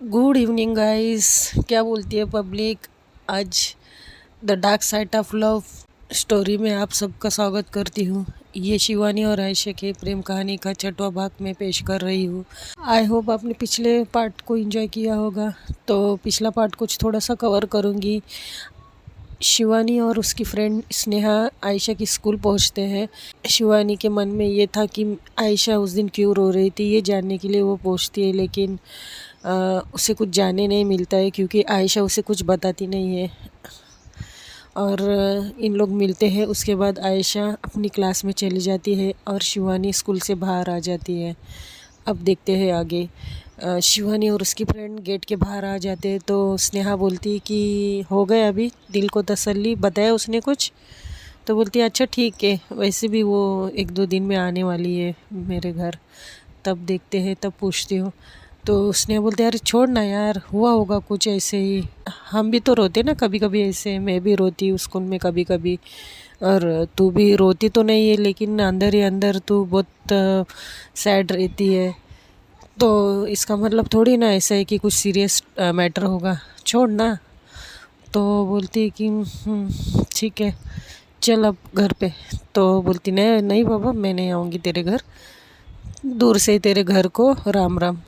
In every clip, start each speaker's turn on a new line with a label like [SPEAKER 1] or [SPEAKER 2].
[SPEAKER 1] Good evening guys. क्या बोलती है पब्लिक। आज the dark side of love story में आप सबका स्वागत करती हूँ। ये शिवानी और आयशा के प्रेम कहानी का 6वां भाग में पेश कर रही हूँ। आई होप आपने पिछले पार्ट को एंजॉय किया होगा। तो पिछला पार्ट कुछ थोड़ा सा कवर करूँगी। शिवानी और उसकी फ्रेंड स्नेहा आयशा की स्कूल पहुंचते हैं। शिवानी के मन में ये था कि आयशा उस दिन क्यों रो रही थी, ये जानने के लिए वो पूछती है, लेकिन उसे कुछ जानने नहीं मिलता है क्योंकि आयशा उसे कुछ बताती नहीं है। और इन लोग मिलते हैं। उसके बाद आयशा अपनी क्लास में चली जाती है और शिवानी स्कूल से बाहर आ जाती है। अब देखते हैं आगे। शिवानी और उसकी फ्रेंड गेट के बाहर आ जाते हैं तो स्नेहा बोलती कि हो गया अभी दिल को तसल्ली, बताया उसने कुछ? तो बोलती है अच्छा ठीक है, वैसे भी वो 1-2 दिन में आने वाली है मेरे घर, तब देखते हैं, तब पूछती हूँ। तो उसने बोलते यार छोड़ ना यार, हुआ होगा कुछ ऐसे ही, हम भी तो रोते ना कभी कभी ऐसे, मैं भी रोती हूँ स्कूल में कभी कभी, और तू भी रोती तो नहीं है लेकिन अंदर ही अंदर तू बहुत सैड रहती है, तो इसका मतलब थोड़ी ना ऐसा है कि कुछ सीरियस मैटर होगा, छोड़ ना। तो बोलती है कि ठीक है चल अब घर पे। तो बोलती नहीं नहीं बाबा, मैं नहीं आऊँगी तेरे घर, दूर से ही तेरे घर को राम राम,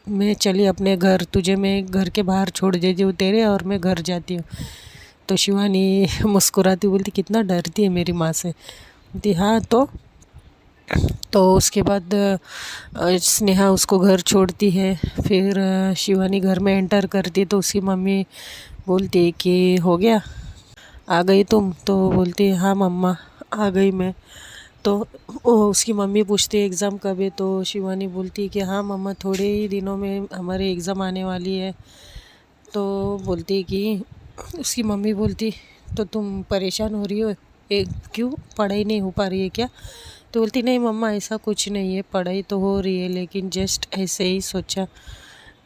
[SPEAKER 1] मैं चली अपने घर, तुझे मैं घर के बाहर छोड़ देती हूँ तेरे, और मैं घर जाती हूँ। तो शिवानी मुस्कुराती बोलती कितना डरती है मेरी माँ से। बोलती हाँ तो उसके बाद स्नेहा उसको घर छोड़ती है। फिर शिवानी घर में एंटर करती है तो उसकी मम्मी बोलती है कि हो गया, आ गई तुम? तो बोलती है हाँ मम्मा आ गई मैं। तो उसकी मम्मी पूछती है एग्ज़ाम कब है? तो शिवानी बोलती है कि हाँ मम्मा थोड़े ही दिनों में हमारे एग्ज़ाम आने वाली है। तो बोलती है कि उसकी मम्मी बोलती तो तुम परेशान हो रही हो, क्यों, पढ़ाई नहीं हो पा रही है क्या? तो बोलती नहीं मम्मा ऐसा कुछ नहीं है, पढ़ाई तो हो रही है लेकिन जस्ट ऐसे ही सोचा,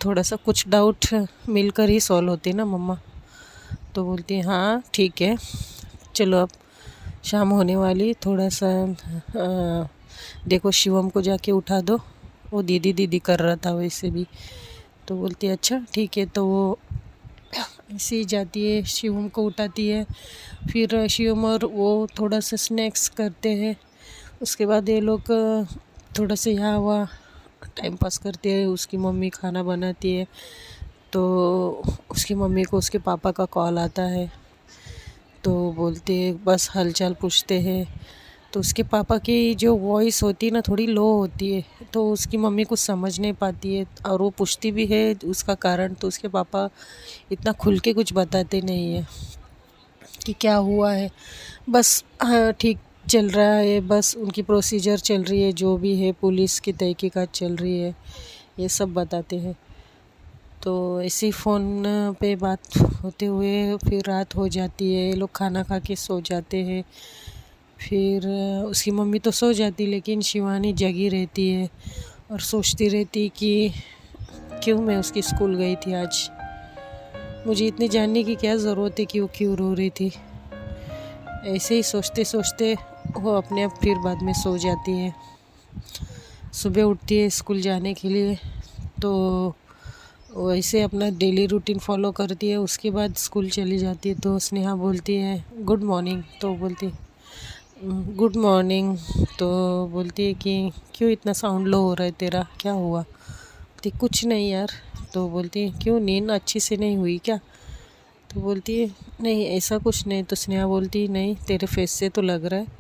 [SPEAKER 1] थोड़ा सा कुछ डाउट मिलकर ही सॉल्व होते ना मम्मा। तो बोलती है हाँ ठीक है, चलो अब शाम होने वाली, थोड़ा सा देखो शिवम को जाके उठा दो, वो दीदी दीदी कर रहा था वैसे भी। तो बोलती है अच्छा ठीक है। तो वो ऐसे ही जाती है, शिवम को उठाती है। फिर शिवम और वो थोड़ा सा स्नैक्स करते हैं। उसके बाद ये लोग थोड़ा सा यहाँ वहाँ टाइम पास करते हैं। उसकी मम्मी खाना बनाती है तो उसकी मम्मी को उसके पापा का कॉल आता है। तो बोलते बस हालचाल पूछते हैं। तो उसके पापा की जो वॉइस होती है ना थोड़ी लो होती है, तो उसकी मम्मी कुछ समझ नहीं पाती है और वो पूछती भी है उसका कारण, तो उसके पापा इतना खुल के कुछ बताते नहीं है कि क्या हुआ है। बस हाँ ठीक चल रहा है, बस उनकी प्रोसीजर चल रही है, जो भी है पुलिस की तहकीकात चल रही है, ये सब बताते हैं। तो ऐसे फ़ोन पे बात होते हुए फिर रात हो जाती है, ये लोग खाना खा के सो जाते हैं। फिर उसकी मम्मी तो सो जाती लेकिन शिवानी जगी रहती है और सोचती रहती कि क्यों मैं उसकी स्कूल गई थी आज, मुझे इतनी जानने की क्या ज़रूरत है कि वो क्यों रो रही थी। ऐसे ही सोचते सोचते वो अपने आप फिर बाद में सो जाती है। सुबह उठती है स्कूल जाने के लिए, तो वैसे अपना डेली रूटीन फॉलो करती है। उसके बाद स्कूल चली जाती है। तो स्नेहा बोलती है गुड मॉर्निंग, तो बोलती गुड मॉर्निंग। तो बोलती है कि क्यों इतना साउंड लो हो रहा है तेरा, क्या हुआ? बोलती कुछ नहीं यार। तो बोलती है क्यों, नींद अच्छी से नहीं हुई क्या? तो बोलती है नहीं ऐसा कुछ नहीं। तो स्नेहा बोलती नहीं तेरे फेस से तो लग रहा है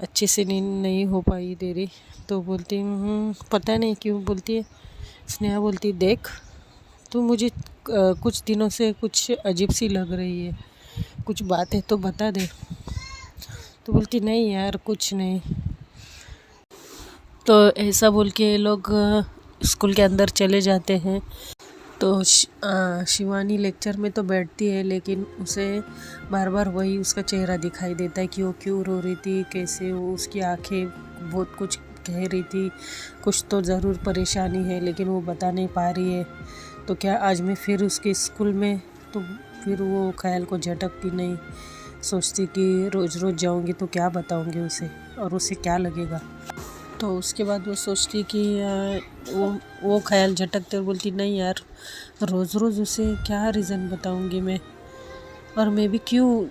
[SPEAKER 1] अच्छे से नींद नहीं हो पाई तेरी। तो बोलती पता नहीं क्यों। बोलती है स्नेहा बोलती देख तू मुझे कुछ दिनों से कुछ अजीब सी लग रही है, कुछ बात है तो बता दे। तो बोलती नहीं यार कुछ नहीं। तो ऐसा बोल के ये लोग स्कूल के अंदर चले जाते हैं। तो शिवानी लेक्चर में तो बैठती है लेकिन उसे बार बार वही उसका चेहरा दिखाई देता है कि वो क्यों रो रही थी, कैसे वो, उसकी आंखें बहुत कुछ कह रही थी, कुछ तो ज़रूर परेशानी है लेकिन वो बता नहीं पा रही है। तो क्या आज मैं फिर उसके स्कूल में, तो फिर वो ख्याल को झटकती नहीं, सोचती कि रोज़ रोज़ जाऊंगी तो क्या बताऊंगी उसे और उसे क्या लगेगा। तो उसके बाद वो सोचती कि वो ख्याल झटकते और बोलती नहीं यार, रोज़ रोज़ उसे क्या रीज़न बताऊंगी मैं, और मैं भी क्यों,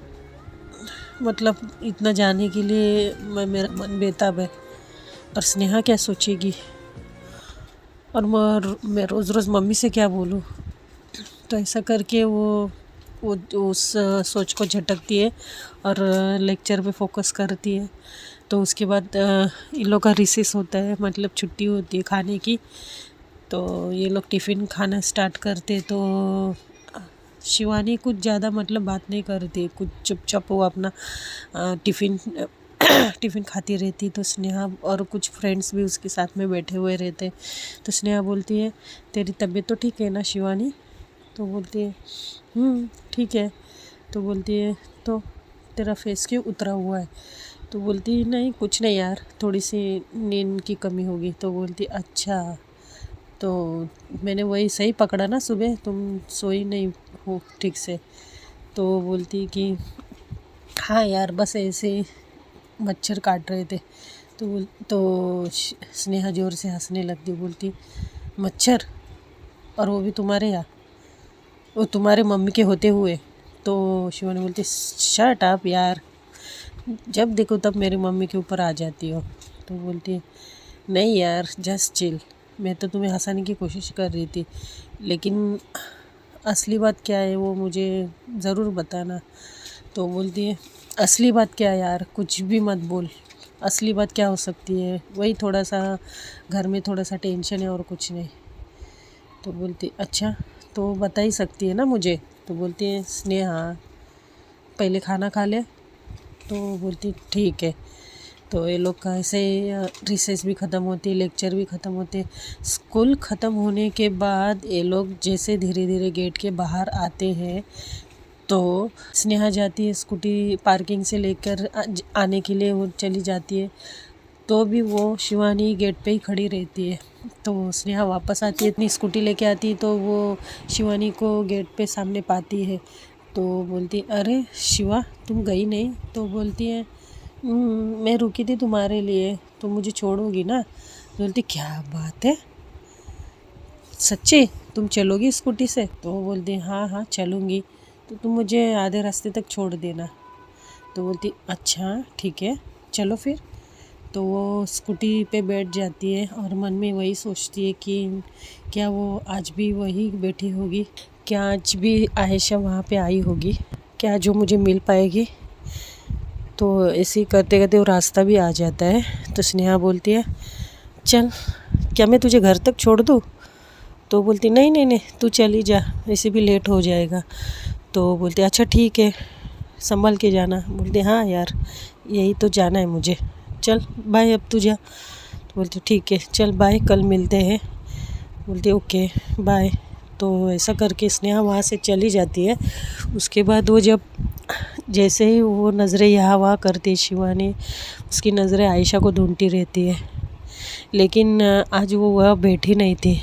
[SPEAKER 1] मतलब इतना जाने के लिए मेरा मन बेताब है, और स्नेहा क्या सोचेगी, और मैं रोज़ रोज़ मम्मी से क्या बोलूँ। तो ऐसा करके वो उस सोच को झटकती है और लेक्चर पे फोकस करती है। तो उसके बाद इन लोग का रिसेस होता है, मतलब छुट्टी होती है खाने की। तो ये लोग टिफ़िन खाना स्टार्ट करते, तो शिवानी कुछ ज़्यादा मतलब बात नहीं करती, कुछ चुपचाप वो अपना टिफ़िन खाती रहती। तो स्नेहा और कुछ फ्रेंड्स भी उसके साथ में बैठे हुए रहते। तो स्नेहा बोलती है तेरी तबीयत तो ठीक है ना शिवानी? तो बोलती है ठीक है। तो बोलती है तो तेरा फेस क्यों उतरा हुआ है? तो बोलती नहीं कुछ नहीं यार, थोड़ी सी नींद की कमी होगी। तो बोलती अच्छा, तो मैंने वही सही पकड़ा ना, सुबह तुम सोई नहीं हो ठीक से? तो बोलती कि हाँ यार बस ऐसे ही मच्छर काट रहे थे। तो स्नेहा ज़ोर से हंसने लगती, बोलती मच्छर, और वो भी तुम्हारे यहाँ, वो तुम्हारे मम्मी के होते हुए? तो शिवानी बोलती शट अप यार, जब देखो तब मेरी मम्मी के ऊपर आ जाती हो। तो बोलती है नहीं यार जस्ट चिल, मैं तो तुम्हें हंसाने की कोशिश कर रही थी, लेकिन असली बात क्या है वो मुझे ज़रूर बताना। तो बोलती है असली बात क्या है यार, कुछ भी मत बोल, असली बात क्या हो सकती है, वही थोड़ा सा घर में थोड़ा सा टेंशन है और कुछ नहीं। तो बोलती अच्छा तो बता ही सकती है ना मुझे? तो बोलती है स्नेहा पहले खाना खा ले। तो बोलती ठीक है। तो ये लोग का ऐसे रिसेस भी ख़त्म होती, लेक्चर भी ख़त्म होते। स्कूल ख़त्म होने के बाद ये लोग जैसे धीरे धीरे गेट के बाहर आते हैं, तो स्नेहा जाती है स्कूटी पार्किंग से लेकर आने के लिए, वो चली जाती है। तो भी वो शिवानी गेट पे ही खड़ी रहती है। तो स्नेहा वापस आती है, अपनी स्कूटी लेके आती है, तो वो शिवानी को गेट पे सामने पाती है। तो बोलती अरे शिवा तुम गई नहीं? तो बोलती है मैं रुकी थी तुम्हारे लिए, तुम मुझे छोड़ोगी ना? बोलती क्या बात है, सच्ची तुम चलोगी स्कूटी से? तो वो बोलती हाँ हाँ चलूँगी, तो तुम मुझे आधे रास्ते तक छोड़ देना। तो बोलती अच्छा ठीक है चलो फिर। तो वो स्कूटी पे बैठ जाती है और मन में वही सोचती है कि क्या वो आज भी वही बैठी होगी, क्या आज भी आयशा वहाँ पे आई होगी, क्या जो मुझे मिल पाएगी? तो ऐसे ही करते करते वो रास्ता भी आ जाता है। तो स्नेहा बोलती है चल क्या मैं तुझे घर तक छोड़ दूँ? तो बोलती नहीं नहीं नहीं तू चली जा, ऐसे भी लेट हो जाएगा। तो बोलती अच्छा ठीक है संभल के जाना। बोलती हाँ यार यही तो जाना है मुझे, चल बाय अब तू जा। तो बोलती ठीक है चल बाय, कल मिलते हैं। बोलती ओके बाय। तो ऐसा करके स्नेहा वहाँ से चली जाती है। उसके बाद वो जब जैसे ही वो नज़रें यहाँ वहाँ करती, शिवानी उसकी नज़रें आयशा को ढूंढती रहती है, लेकिन आज वो वह बैठी नहीं थी।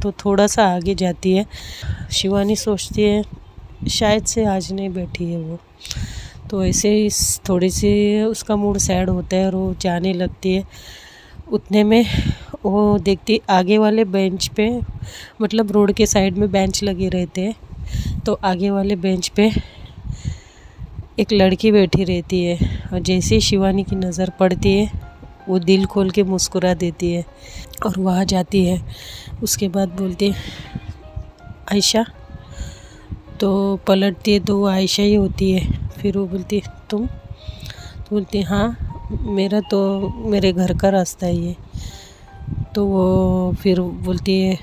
[SPEAKER 1] तो थोड़ा सा आगे जाती है, शिवानी सोचती है शायद से आज नहीं बैठी है वो। तो ऐसे ही थोड़ी सी उसका मूड सैड होता है और वो जाने लगती है। उतने में वो देखती आगे वाले बेंच पे, मतलब रोड के साइड में बेंच लगे रहते हैं, तो आगे वाले बेंच पे एक लड़की बैठी रहती है। और जैसे ही शिवानी की नज़र पड़ती है वो दिल खोल के मुस्कुरा देती है और वहाँ जाती है। उसके बाद बोलती है आयशा, तो पलटती है तो वो आयशा ही होती है। फिर वो बोलती है तुम? तो बोलती है हाँ मेरे घर का रास्ता है ये। तो वो फिर बोलती है,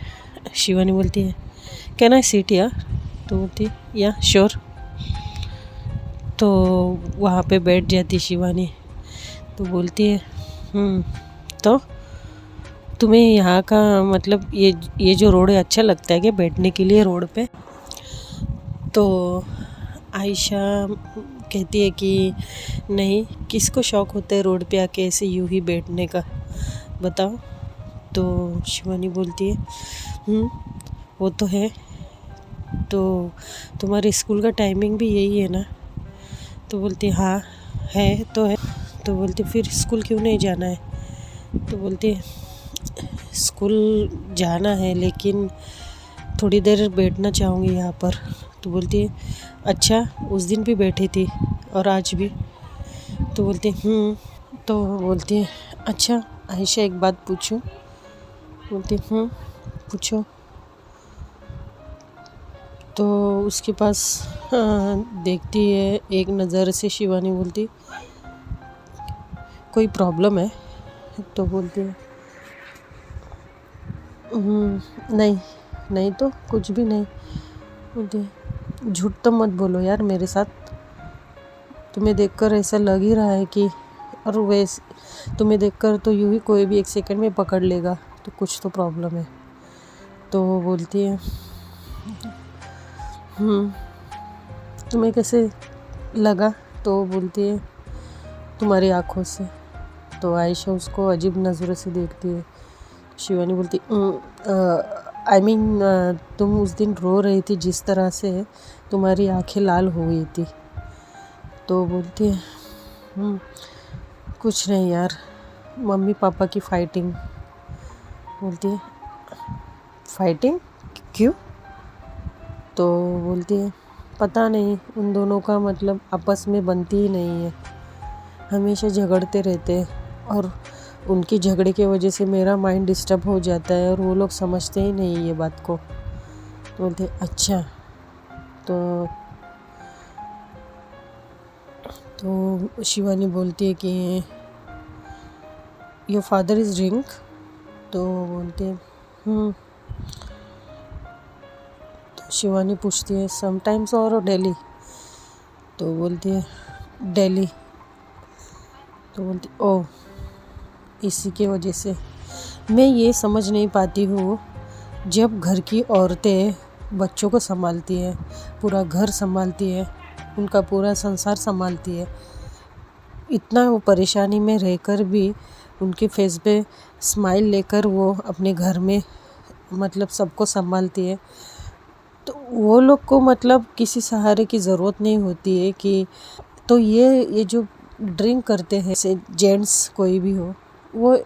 [SPEAKER 1] शिवानी बोलती है कैन आई सिट या? तो बोलती है या श्योर। तो वहाँ पे बैठ जाती शिवानी। तो बोलती है तो तुम्हें यहाँ का मतलब ये जो रोड है अच्छा लगता है क्या बैठने के लिए रोड पे? तो आयशा कहती है कि नहीं, किसको शौक़ होता है रोड पे आके ऐसे यूं ही बैठने का, बताओ। तो शिवानी बोलती है वो तो है, तो तुम्हारे स्कूल का टाइमिंग भी यही है ना? तो बोलती हाँ है तो है। तो बोलती फिर स्कूल क्यों नहीं जाना है? तो बोलती है स्कूल जाना है लेकिन थोड़ी देर बैठना चाहूँगी यहाँ पर। तो बोलती है अच्छा, उस दिन भी बैठी थी और आज भी? तो बोलती है। तो बोलती है अच्छा आयशा, एक बात पूछूं? बोलती पूछो। तो उसके पास देखती है एक नज़र से शिवानी। बोलती कोई प्रॉब्लम है? तो बोलती है नहीं नहीं, तो कुछ भी नहीं। बोलती है झूठ तो मत बोलो यार मेरे साथ, तुम्हें देखकर ऐसा लग ही रहा है कि, और वैसे तुम्हें देखकर तो यूँ ही कोई भी एक सेकंड में पकड़ लेगा, तो कुछ तो प्रॉब्लम है। तो बोलती है तुम्हें कैसे लगा? तो बोलती है तुम्हारी आँखों से। तो आयशा उसको अजीब नज़रों से देखती है। शिवानी बोलती आई मीन तुम उस दिन रो रही थी जिस तरह से, तुम्हारी आंखें लाल हो गई थी। तो बोलती है कुछ नहीं यार, मम्मी पापा की फाइटिंग। बोलती है फाइटिंग? क्यों? तो बोलती है पता नहीं, उन दोनों का मतलब आपस में बनती ही नहीं है, हमेशा झगड़ते रहते हैं और उनकी झगड़े की वजह से मेरा माइंड डिस्टर्ब हो जाता है और वो लोग समझते ही नहीं ये बात को। तो बोलते अच्छा। तो शिवानी बोलती है कि योर फादर इज़ ड्रिंक? तो बोलते हैं तो शिवानी पूछती है समटाइम्स और डेली? तो बोलती है डेली। तो बोलती ओह, इसी की वजह से मैं ये समझ नहीं पाती हूँ, जब घर की औरतें बच्चों को संभालती है, पूरा घर संभालती है, उनका पूरा संसार संभालती है, इतना वो परेशानी में रहकर भी उनके फेस पे स्माइल लेकर वो अपने घर में मतलब सबको संभालती है, तो वो लोग को मतलब किसी सहारे की ज़रूरत नहीं होती है कि, तो ये जो ड्रिंक करते हैं जैसे जेंट्स कोई भी हो, वो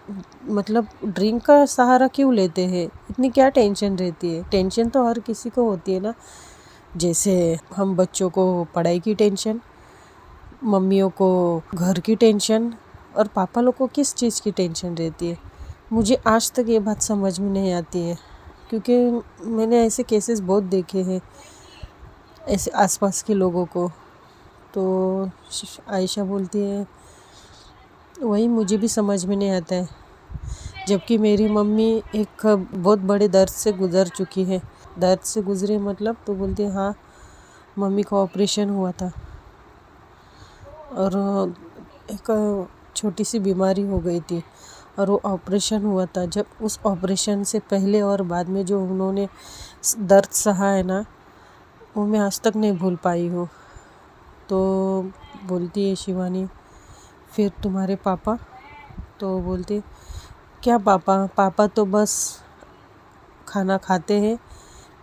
[SPEAKER 1] मतलब ड्रिंक का सहारा क्यों लेते हैं? इतनी क्या टेंशन रहती है? टेंशन तो हर किसी को होती है ना, जैसे हम बच्चों को पढ़ाई की टेंशन, मम्मियों को घर की टेंशन, और पापा लोग को किस चीज़ की टेंशन रहती है? मुझे आज तक ये बात समझ में नहीं आती है, क्योंकि मैंने ऐसे केसेस बहुत देखे हैं ऐसे आसपास के लोगों को। तो आयशा बोलती है वही मुझे भी समझ में नहीं आता है, जबकि मेरी मम्मी एक बहुत बड़े दर्द से गुज़र चुकी है। दर्द से गुज़रे मतलब? तो बोलती है हाँ, मम्मी का ऑपरेशन हुआ था और एक छोटी सी बीमारी हो गई थी और वो ऑपरेशन हुआ था। जब उस ऑपरेशन से पहले और बाद में जो उन्होंने दर्द सहा है ना, वो मैं आज तक नहीं भूल पाई हूँ। तो बोलती है शिवानी फिर तुम्हारे पापा? तो बोलती क्या पापा? पापा तो बस खाना खाते हैं,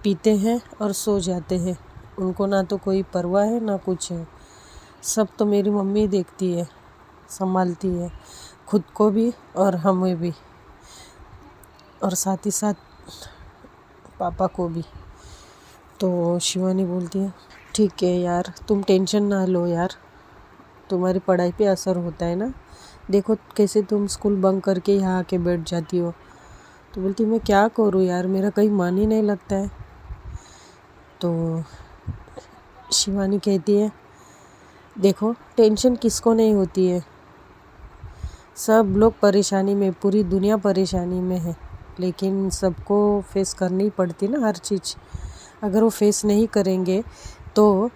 [SPEAKER 1] पीते हैं और सो जाते हैं, उनको ना तो कोई परवाह है ना कुछ है। सब तो मेरी मम्मी देखती है, संभालती है, खुद को भी और हमें भी, और साथ ही साथ पापा को भी। तो शिवानी बोलती है ठीक है यार, तुम टेंशन ना लो यार, तुम्हारी पढ़ाई पे असर होता है ना, देखो कैसे तुम स्कूल बंक करके यहाँ आके बैठ जाती हो। तो बोलती मैं क्या करूँ यार, मेरा कहीं मन ही नहीं लगता है। तो शिवानी कहती है देखो टेंशन किसको नहीं होती है, सब लोग परेशानी में, पूरी दुनिया परेशानी में है, लेकिन सबको फेस करनी पड़ती ना हर चीज़। अगर वो फेस नहीं करेंगे तो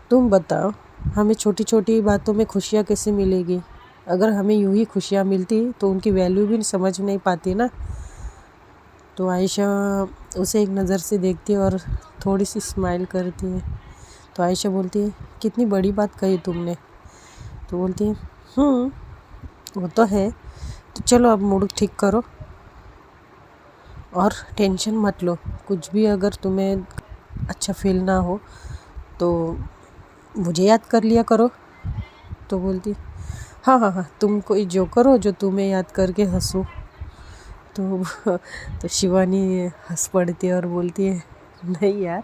[SPEAKER 1] तुम बताओ हमें छोटी छोटी बातों में खुशियाँ कैसे मिलेगी? अगर हमें यूं ही खुशियाँ मिलती तो उनकी वैल्यू भी समझ नहीं पाती ना। तो आयशा उसे एक नज़र से देखती है और थोड़ी सी स्माइल करती है। तो आयशा बोलती है कितनी बड़ी बात कही तुमने। तो बोलती है वो तो है, तो चलो अब मूड ठीक करो और टेंशन मत लो, कुछ भी अगर तुम्हें अच्छा फील ना हो तो मुझे याद कर लिया करो। तो बोलती हाँ हाँ हाँ, तुम कोई जोकर हो जो तुम्हें याद करके हंसो। तो शिवानी हंस पड़ती है और बोलती है नहीं यार,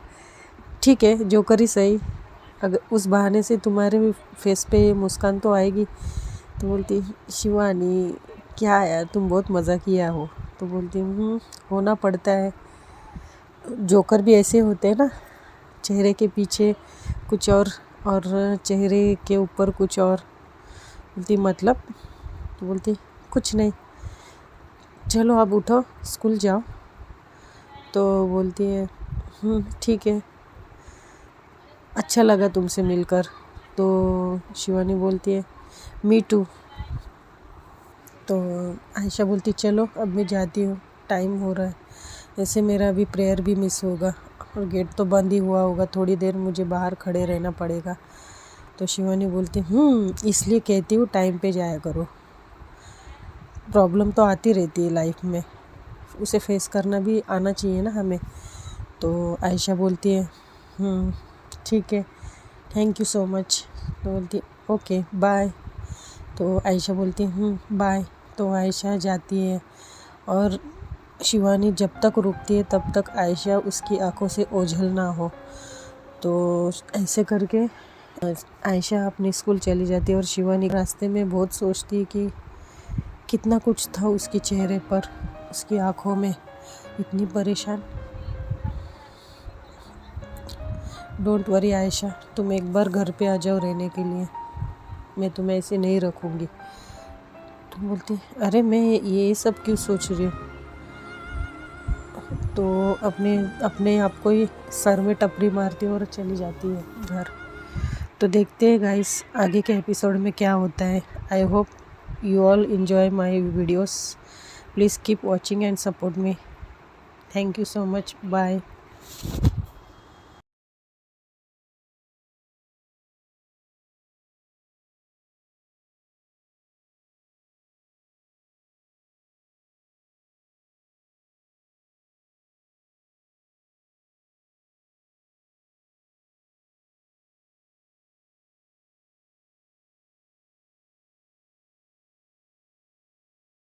[SPEAKER 1] ठीक है जोकर ही सही, अगर उस बहाने से तुम्हारे भी फेस पे मुस्कान तो आएगी। तो बोलती शिवानी क्या यार तुम बहुत मज़ा किया हो। तो बोलती होना पड़ता है, जोकर भी ऐसे होते हैं ना, चेहरे के पीछे कुछ और चेहरे के ऊपर कुछ और। बोलती मतलब? तो बोलती कुछ नहीं, चलो अब उठो स्कूल जाओ। तो बोलती है ठीक है, अच्छा लगा तुमसे मिलकर। तो शिवानी बोलती है मी टू। तो आयशा बोलती चलो अब मैं जाती हूँ, टाइम हो रहा है, ऐसे मेरा अभी प्रेयर भी मिस होगा और गेट तो बंद ही हुआ होगा, थोड़ी देर मुझे बाहर खड़े रहना पड़ेगा। तो शिवानी बोलती इसलिए कहती हूँ टाइम पे जाया करो, प्रॉब्लम तो आती रहती है लाइफ में, उसे फेस करना भी आना चाहिए ना हमें। तो आयशा बोलती है ठीक है, थैंक यू सो मच। तो बोलती ओके बाय। तो आयशा बोलती बाय। तो आयशा जाती है और शिवानी जब तक रुकती है तब तक आयशा उसकी आंखों से ओझल ना हो। तो ऐसे करके आयशा अपने स्कूल चली जाती है और शिवानी रास्ते में बहुत सोचती है कि कितना कुछ था उसके चेहरे पर, उसकी आंखों में, इतनी परेशान। डोंट वरी आयशा, तुम एक बार घर पे आ जाओ रहने के लिए, मैं तुम्हें ऐसे नहीं रखूँगी। तो बोलती अरे मैं ये सब क्यों सोच रही हूँ। तो अपने आप को ही सर में टपरी मारती है और चली जाती है घर। तो देखते हैं गाइस आगे के एपिसोड में क्या होता है। I hope you all enjoy my videos. Please keep watching and support me. Thank you so much. Bye.